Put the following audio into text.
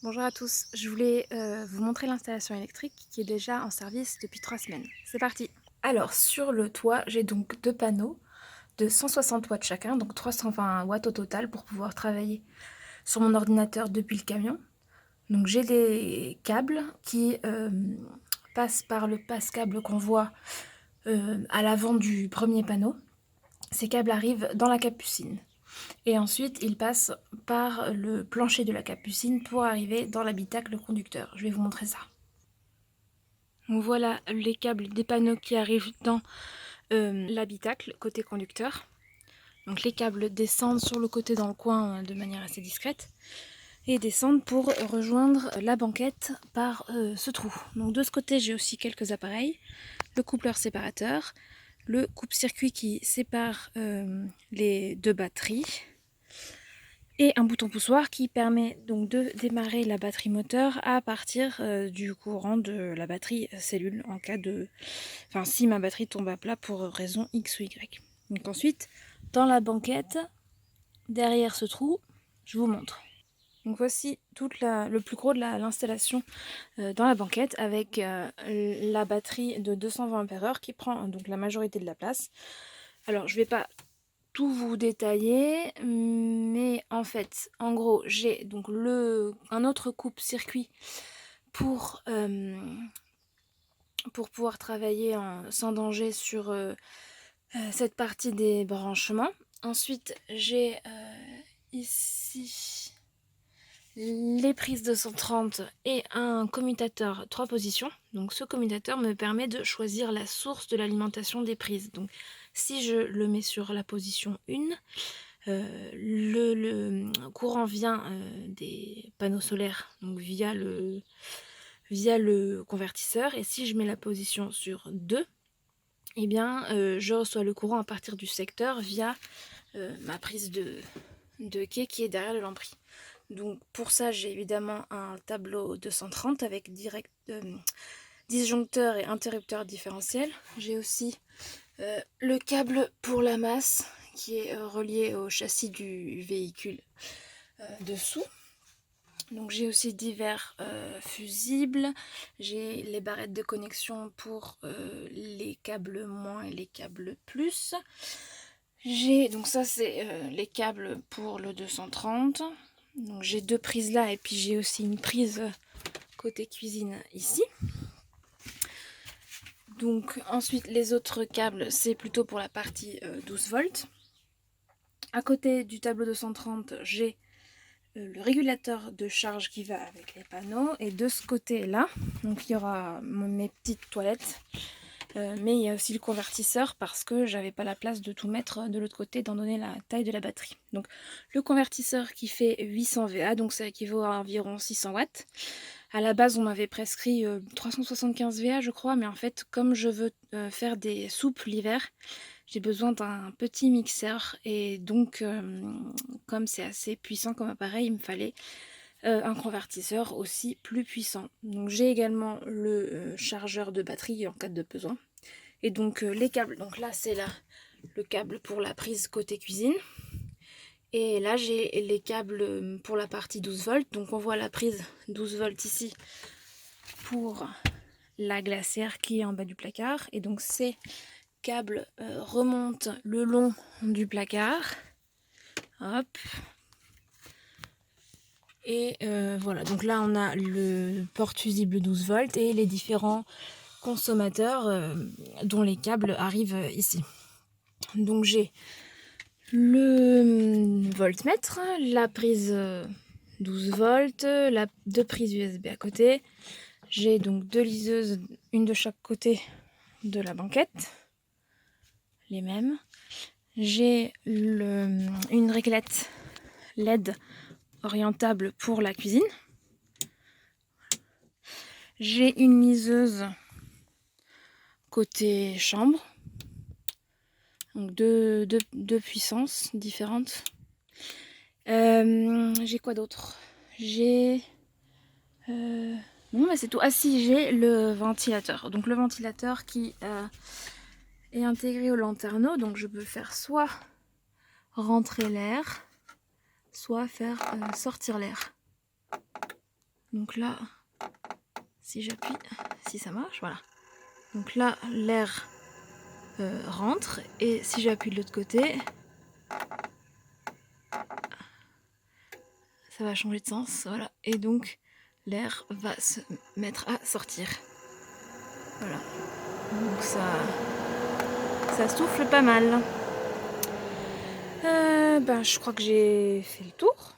Bonjour à tous, je voulais vous montrer l'installation électrique qui est déjà en service depuis 3 semaines. C'est parti! Alors sur le toit, j'ai donc deux panneaux de 160 watts chacun, donc 320 watts au total pour pouvoir travailler sur mon ordinateur depuis le camion. Donc j'ai des câbles qui passent par le passe-câble qu'on voit à l'avant du premier panneau. Ces câbles arrivent dans la capucine. Et ensuite, ils passent par le plancher de la capucine pour arriver dans l'habitacle conducteur. Je vais vous montrer ça. Donc voilà les câbles des panneaux qui arrivent dans l'habitacle côté conducteur. Donc les câbles descendent sur le côté dans le coin de manière assez discrète et descendent pour rejoindre la banquette par ce trou. Donc de ce côté, j'ai aussi quelques appareils, le coupleur séparateur, le coupe-circuit qui sépare les deux batteries, et un bouton poussoir qui permet donc de démarrer la batterie moteur à partir du courant de la batterie cellule en cas de... Enfin, si ma batterie tombe à plat pour raison X ou Y. Donc ensuite, dans la banquette, derrière ce trou, je vous montre. Donc voici le plus gros de l'installation dans la banquette avec la batterie de 220 Ah qui prend donc la majorité de la place. Alors je vais pas tout vous détailler, mais en fait, en gros, j'ai donc un autre coupe-circuit pour pouvoir travailler sans danger sur cette partie des branchements. Ensuite, j'ai ici les prises 230 et un commutateur 3 positions. Donc ce commutateur me permet de choisir la source de l'alimentation des prises. Donc si je le mets sur la position 1, le courant vient des panneaux solaires, donc via le convertisseur. Et si je mets la position sur 2, eh bien, je reçois le courant à partir du secteur via ma prise de quai qui est derrière le lambris. Donc pour ça, j'ai évidemment un tableau 230 avec disjoncteur et interrupteur différentiel. J'ai aussi le câble pour la masse qui est relié au châssis du véhicule dessous. Donc j'ai aussi divers fusibles, j'ai les barrettes de connexion pour les câbles moins et les câbles plus. Donc ça c'est les câbles pour le 230. Donc j'ai deux prises là et puis j'ai aussi une prise côté cuisine ici. Donc ensuite les autres câbles c'est plutôt pour la partie 12 volts. À côté du tableau 230 j'ai le régulateur de charge qui va avec les panneaux, et de ce côté là donc il y aura mes petites toilettes, mais il y a aussi le convertisseur parce que j'avais pas la place de tout mettre de l'autre côté étant donné la taille de la batterie. Donc le convertisseur qui fait 800 VA, donc ça équivaut à environ 600 watts. À la base on m'avait prescrit 375 VA je crois, mais en fait comme je veux faire des soupes l'hiver, j'ai besoin d'un petit mixeur, et donc comme c'est assez puissant comme appareil, il me fallait un convertisseur aussi plus puissant. Donc j'ai également le chargeur de batterie en cas de besoin. Et donc les câbles, donc là c'est le câble pour la prise côté cuisine. Et là j'ai les câbles pour la partie 12 volts. Donc on voit la prise 12 volts ici pour la glacière qui est en bas du placard. Et donc ces câbles remontent le long du placard. Hop. Et voilà, donc là on a le porte-fusible 12 volts et les différents consommateurs dont les câbles arrivent ici. Donc j'ai le voltmètre, la prise 12 volts, deux prises USB à côté. J'ai donc deux liseuses, une de chaque côté de la banquette, les mêmes. J'ai une réglette LED orientable pour la cuisine. J'ai une liseuse côté chambre, donc deux puissances différentes. J'ai quoi d'autre? J'ai... non, mais c'est tout. Ah si, j'ai le ventilateur. Donc le ventilateur qui est intégré au lanterneau, donc je peux faire soit rentrer l'air, soit faire sortir l'air. Donc là, si j'appuie, si ça marche, voilà. Donc là, l'air rentre, et si j'appuie de l'autre côté, ça va changer de sens, voilà. Et donc, l'air va se mettre à sortir. Voilà. Donc ça souffle pas mal. Ben, je crois que j'ai fait le tour.